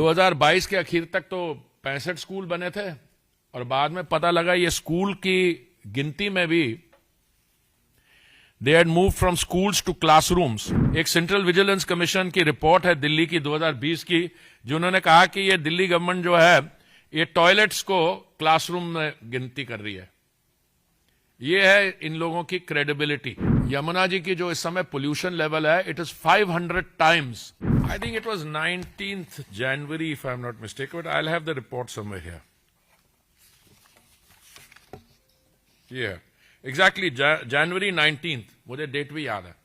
2022 के आखिर तक तो 65 स्कूल बने थे और बाद में पता लगा ये स्कूल की गिनती में भी they had move from schools to classrooms. एक सेंट्रल विजिलेंस कमीशन की रिपोर्ट है दिल्ली की 2020 की, जिन्होंने कहा कि ये दिल्ली गवर्नमेंट जो है ये टॉयलेट्स को क्लासरूम में गिनती कर रही है। ये है इन लोगों की क्रेडिबिलिटी। यमुना जी की जो इस समय पोल्यूशन लेवल है, it is 500 times. I think it was 19th January if I'm not mistaken, but I'll have the report somewhere here. Yeah, exactly January 19th, मुझे डेट भी याद है।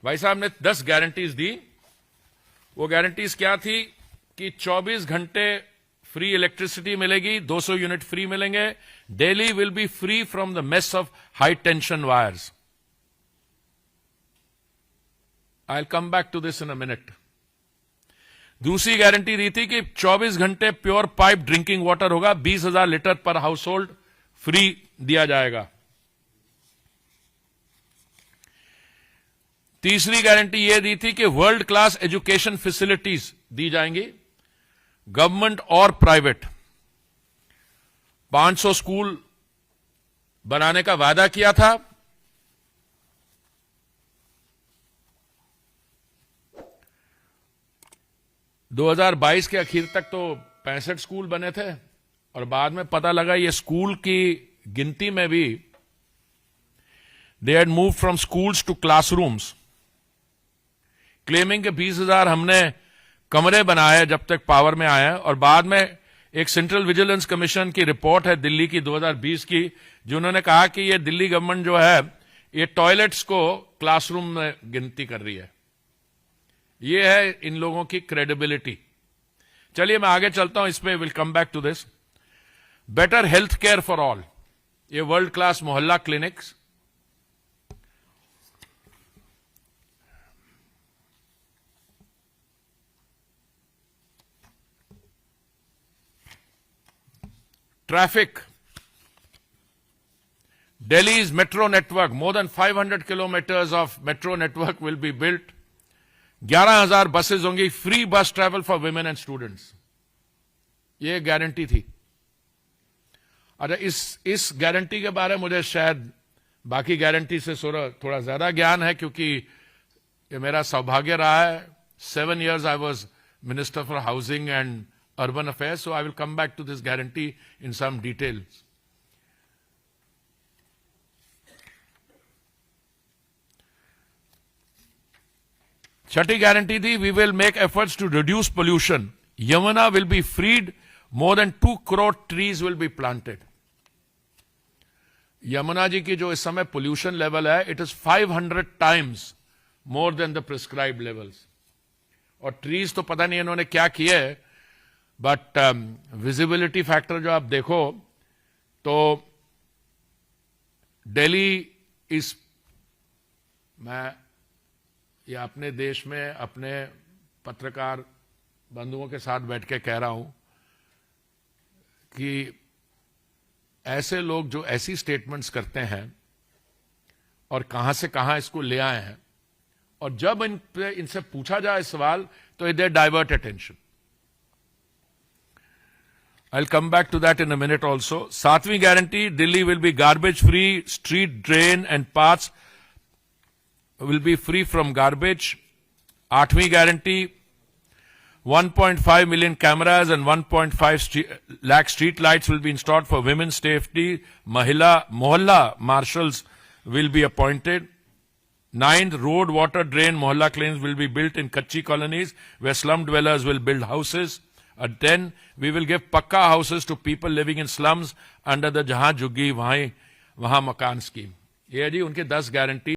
भाई साहब ने 10 गारंटीज दी। वो गारंटीज क्या थी कि 24 घंटे फ्री इलेक्ट्रिसिटी मिलेगी, 200 यूनिट फ्री मिलेंगे, Delhi will be free from the mess of high tension wires. I will come back to this in a minute. दूसरी गारंटी दी थी कि 24 घंटे प्योर पाइप ड्रिंकिंग वाटर होगा, 20,000 लीटर पर हाउस होल्ड फ्री दिया जाएगा। तीसरी गारंटी यह दी थी कि वर्ल्ड क्लास एजुकेशन फैसिलिटीज दी जाएंगी, गवर्नमेंट और प्राइवेट। 500 स्कूल बनाने का वादा किया था। दो 2022 के आखिर तक तो 65 स्कूल बने थे और बाद में पता लगा ये स्कूल की गिनती में भी they had move from schools to classrooms, claiming के 20,000 हमने कमरे बनाए जब तक पावर में आया। और बाद में एक सेंट्रल विजिलेंस कमीशन की रिपोर्ट है दिल्ली की 2020 की, जिन्होंने कहा कि ये दिल्ली गवर्नमेंट जो है ये टॉयलेट्स को क्लासरूम में गिनती कर रही है। ये है इन लोगों की क्रेडिबिलिटी। चलिए मैं आगे चलता हूं, इस पे will come back to this. Better health care for all, ये world class Mohalla clinics. Traffic, Delhi's metro network, more than 500 kilometers of metro network will be built. 11,000 buses होंगी, फ्री बस travel for women and students. ये guarantee थी। अच्छा, इस guarantee के बारे में मुझे शायद बाकी गारंटी से थोड़ा ज्यादा ज्ञान है, क्योंकि ये मेरा सौभाग्य रहा है। 7 years I was Minister for Housing and Urban Affairs, so I will come back to this guarantee in some details. Chhathi guarantee थी, we will make efforts to reduce pollution. Yamuna will be freed, more than 2 crore trees will be planted. Yamuna ji की जो इस समय pollution level है, it is 500 times more than the prescribed levels. और trees तो पता नहीं इन्होंने क्या किए, बट विजिबिलिटी फैक्टर जो आप देखो तो दिल्ली इस, मैं ये अपने देश में अपने पत्रकार बंधुओं के साथ बैठ के कह रहा हूं कि ऐसे लोग जो ऐसी स्टेटमेंट्स करते हैं और कहां से कहां इसको ले आए हैं, और जब इनसे पूछा जाए सवाल तो they divert attention. I'll come back to that in a minute also. 7वीं guarantee, Delhi will be garbage free, street drain and paths will be free from garbage. 8वीं guarantee, 1.5 million cameras and 1.5 lakh street lights will be installed for women's safety. Mohalla marshals will be appointed. 9th, road, water, drain, mohalla clinics will be built in Kachi colonies where slum dwellers will build houses. At 10, we will give pakka houses to people living in slums under the Jahan Juggi Wahan Makan scheme. ये जी उनके 10 guarantee.